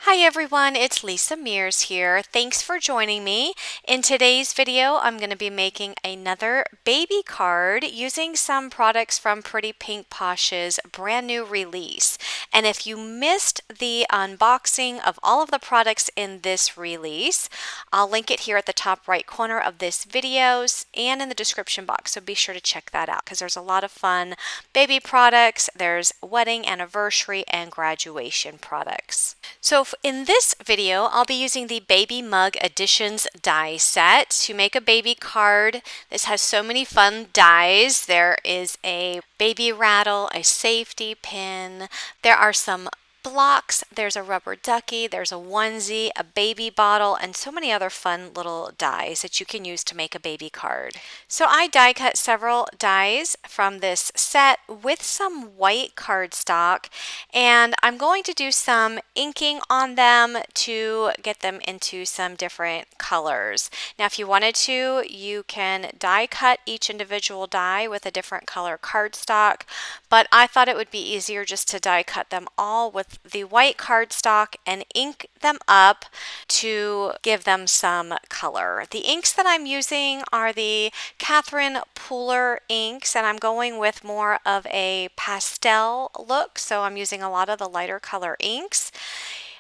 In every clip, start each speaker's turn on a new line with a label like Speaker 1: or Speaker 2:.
Speaker 1: Hi everyone, it's Lisa Mears here. Thanks for joining me. In today's video, I'm going to be making another baby card using some products from Pretty Pink Posh's brand new release. And if you missed the unboxing of all of the products in this release, I'll link it here at the top right corner of this video and in the description box. So be sure to check that out because there's a lot of fun baby products. There's wedding, anniversary, and graduation products. So in this video, I'll be using the Baby Mug Editions die set to make a baby card. This has so many fun dies. There is a baby rattle, a safety pin. There are some blocks, there's a rubber ducky, there's a onesie, a baby bottle, and so many other fun little dies that you can use to make a baby card. So I die cut several dies from this set with some white cardstock, and I'm going to do some inking on them to get them into some different colors. Now if you wanted to, you can die cut each individual die with a different color cardstock, but I thought it would be easier just to die cut them all with the white cardstock and ink them up to give them some color. The inks that I'm using are the Catherine Pooler inks, and I'm going with more of a pastel look, so I'm using a lot of the lighter color inks.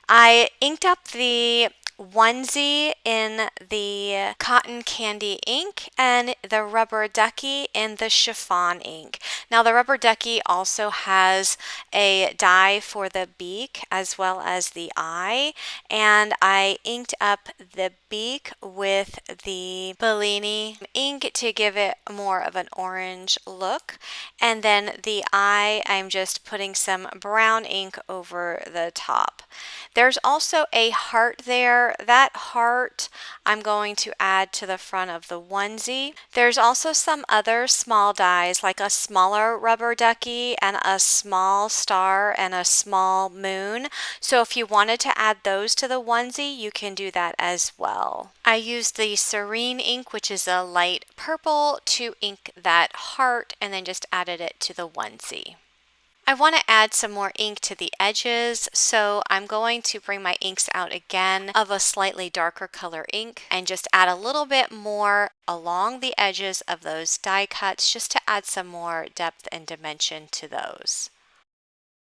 Speaker 1: I inked up the onesie in the cotton candy ink and the rubber ducky in the chiffon ink. Now the rubber ducky also has a die for the beak as well as the eye, and I inked up the beak with the Bellini ink to give it more of an orange look, and then the eye I'm just putting some brown ink over the top. There's also a heart there. That heart I'm going to add to the front of the onesie. There's also some other small dies like a smaller rubber ducky and a small star and a small moon. So if you wanted to add those to the onesie, you can do that as well. I used the Serene ink, which is a light purple, to ink that heart and then just added it to the onesie. I want to add some more ink to the edges, so I'm going to bring my inks out again of a slightly darker color ink and just add a little bit more along the edges of those die cuts just to add some more depth and dimension to those.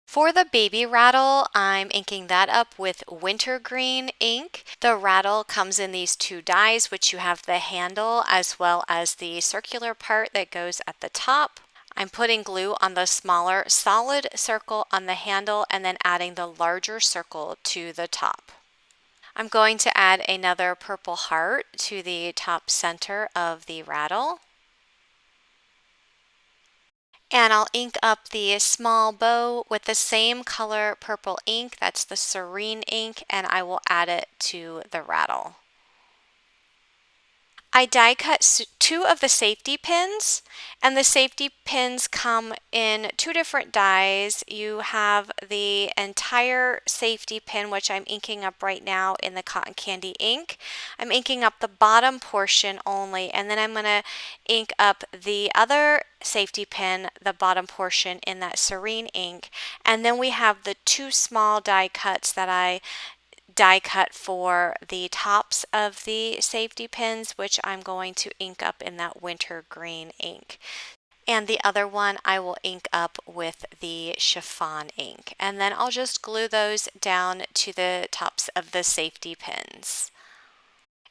Speaker 1: For the baby rattle, I'm inking that up with Wintergreen ink. The rattle comes in these two dies, which you have the handle as well as the circular part that goes at the top. I'm putting glue on the smaller solid circle on the handle and then adding the larger circle to the top. I'm going to add another purple heart to the top center of the rattle. And I'll ink up the small bow with the same color purple ink, that's the Serene ink, and I will add it to the rattle. I die cut two of the safety pins, and the safety pins come in two different dies. You have the entire safety pin, which I'm inking up right now in the cotton candy ink. I'm inking up the bottom portion only, and then I'm going to ink up the other safety pin, the bottom portion, in that Serene ink. And then we have the two small die cuts that I die cut for the tops of the safety pins, which I'm going to ink up in that Wintergreen ink. And the other one I will ink up with the chiffon ink. And then I'll just glue those down to the tops of the safety pins.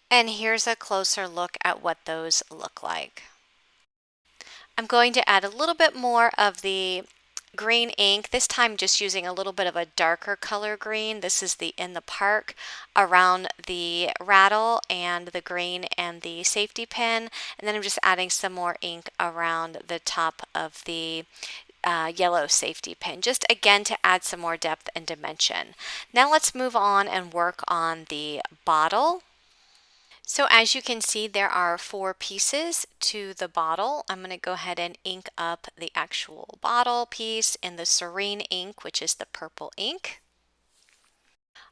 Speaker 1: And here's a closer look at what those look like. I'm going to add a little bit more of the green ink, this time just using a little bit of a darker color green. This is the In the Park around the rattle and the green and the safety pin, and then I'm just adding some more ink around the top of the yellow safety pin, just again to add some more depth and dimension. Now let's move on and work on the bottle. So as you can see, there are 4 pieces to the bottle. I'm going to go ahead and ink up the actual bottle piece in the Serene ink, which is the purple ink.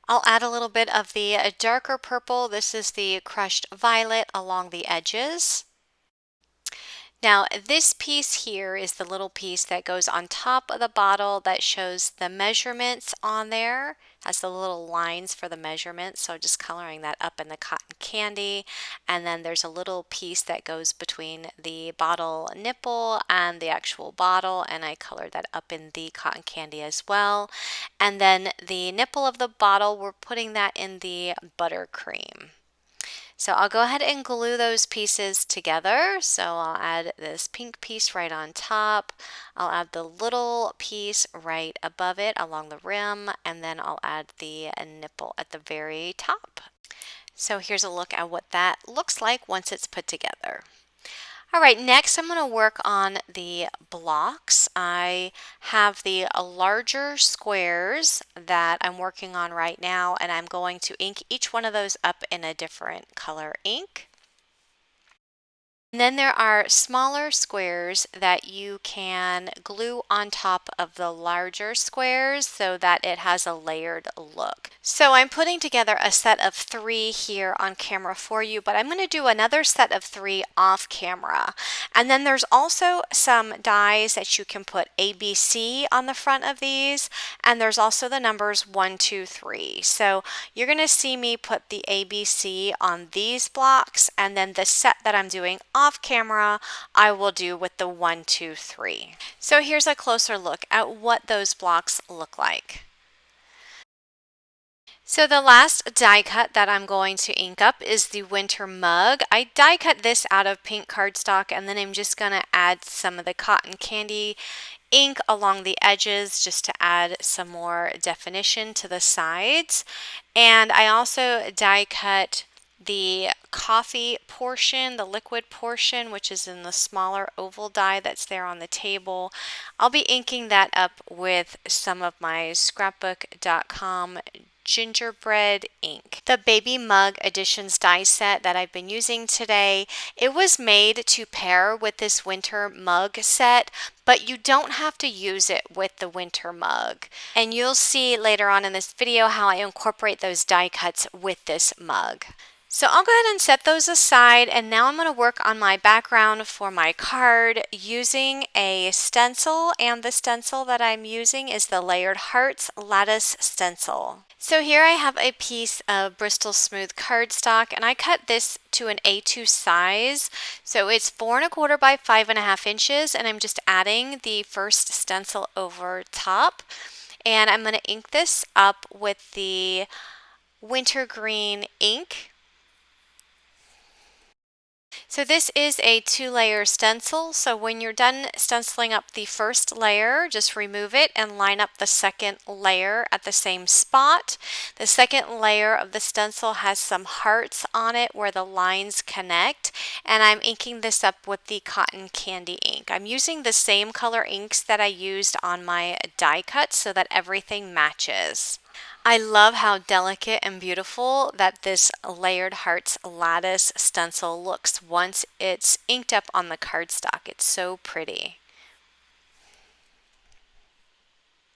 Speaker 1: I'll add a little bit of the darker purple. This is the crushed violet along the edges. Now, this piece here is the little piece that goes on top of the bottle that shows the measurements on there. Has the little lines for the measurements, so just coloring that up in the cotton candy. And then there's a little piece that goes between the bottle nipple and the actual bottle, and I colored that up in the cotton candy as well. And then the nipple of the bottle, we're putting that in the buttercream. So I'll go ahead and glue those pieces together. So I'll add this pink piece right on top. I'll add the little piece right above it along the rim, and then I'll add the nipple at the very top. So here's a look at what that looks like once it's put together. All right, next I'm going to work on the blocks. I have the larger squares that I'm working on right now, and I'm going to ink each one of those up in a different color ink. And then there are smaller squares that you can glue on top of the larger squares so that it has a layered look. So I'm putting together a set of 3 here on camera for you, but I'm going to do another set of 3 off camera. And then there's also some dies that you can put ABC on the front of these, and there's also the numbers 1, 2, 3. So you're going to see me put the ABC on these blocks, and then the set that I'm doing off camera I will do with the 1, 2, 3. So here's a closer look at what those blocks look like. So the last die cut that I'm going to ink up is the winter mug. I die cut this out of pink cardstock, and then I'm just going to add some of the cotton candy ink along the edges just to add some more definition to the sides. And I also die cut the coffee portion, the liquid portion, which is in the smaller oval die that's there on the table. I'll be inking that up with some of my Scrapbookcom gingerbread ink. The Baby Mug Editions die set that I've been using today, it was made to pair with this winter mug set, but you don't have to use it with the winter mug. And you'll see later on in this video how I incorporate those die cuts with this mug. So I'll go ahead and set those aside, and now I'm going to work on my background for my card using a stencil, and the stencil that I'm using is the Layered Hearts Lattice Stencil. So here I have a piece of Bristol smooth cardstock, and I cut this to an A2 size. So it's 4 1/4 by 5.5 inches, and I'm just adding the first stencil over top. And I'm going to ink this up with the Wintergreen ink. So this is a 2-layer stencil, so when you're done stenciling up the first layer, just remove it and line up the second layer at the same spot. The second layer of the stencil has some hearts on it where the lines connect, and I'm inking this up with the cotton candy ink. I'm using the same color inks that I used on my die cuts so that everything matches. I love how delicate and beautiful that this Layered Hearts Lattice stencil looks once it's inked up on the cardstock. It's so pretty.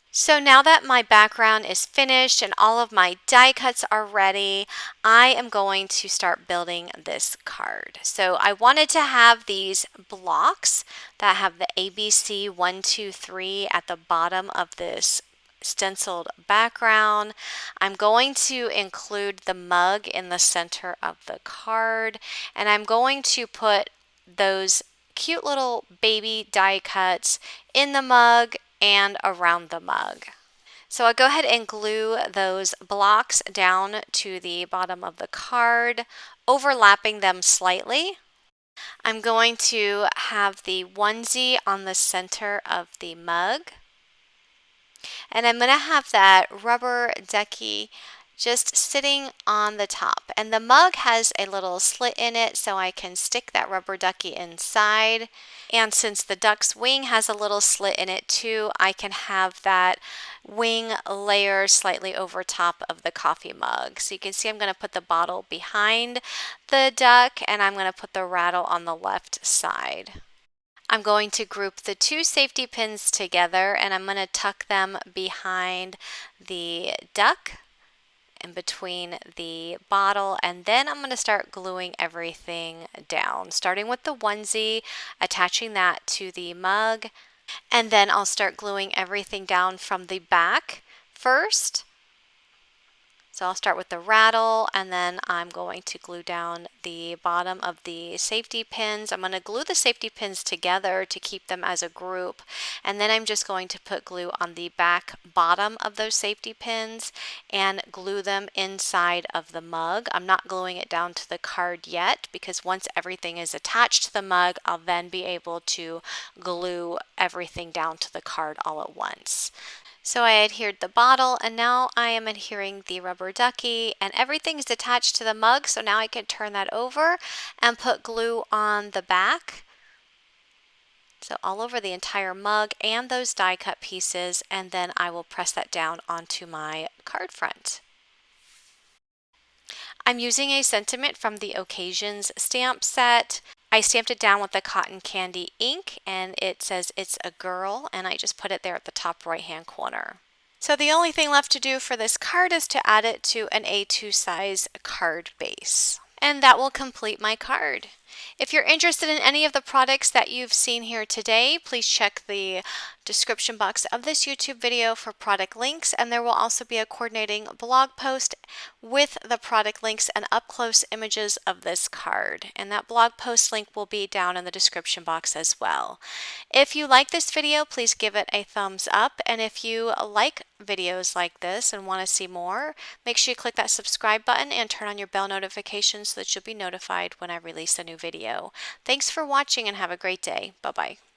Speaker 1: So now that my background is finished and all of my die cuts are ready, I am going to start building this card. So I wanted to have these blocks that have the ABC 1, 2, 3 at the bottom of this stenciled background. I'm going to include the mug in the center of the card, and I'm going to put those cute little baby die cuts in the mug and around the mug. So I'll go ahead and glue those blocks down to the bottom of the card, overlapping them slightly. I'm going to have the onesie on the center of the mug. And I'm going to have that rubber ducky just sitting on the top. And the mug has a little slit in it so I can stick that rubber ducky inside. And since the duck's wing has a little slit in it too, I can have that wing layer slightly over top of the coffee mug. So you can see I'm going to put the bottle behind the duck, and I'm going to put the rattle on the left side. I'm going to group the 2 safety pins together, and I'm going to tuck them behind the duck in between the bottle, and then I'm going to start gluing everything down, starting with the onesie, attaching that to the mug, and then I'll start gluing everything down from the back first. So I'll start with the rattle, and then I'm going to glue down the bottom of the safety pins. I'm going to glue the safety pins together to keep them as a group, and then I'm just going to put glue on the back bottom of those safety pins and glue them inside of the mug. I'm not gluing it down to the card yet, because once everything is attached to the mug, I'll then be able to glue everything down to the card all at once. So I adhered the bottle, and now I am adhering the rubber ducky, and everything is attached to the mug, so now I can turn that over and put glue on the back. So all over the entire mug and those die cut pieces, and then I will press that down onto my card front. I'm using a sentiment from the Occasions stamp set. I stamped it down with the cotton candy ink, and it says it's a girl, and I just put it there at the top right hand corner. So the only thing left to do for this card is to add it to an A2 size card base. And that will complete my card. If you're interested in any of the products that you've seen here today, please check the description box of this YouTube video for product links, and there will also be a coordinating blog post with the product links and up-close images of this card. And that blog post link will be down in the description box as well. If you like this video, please give it a thumbs up, and if you like videos like this and want to see more, make sure you click that subscribe button and turn on your bell notifications so that you'll be notified when I release a new video. Thanks for watching and have a great day. Bye-bye.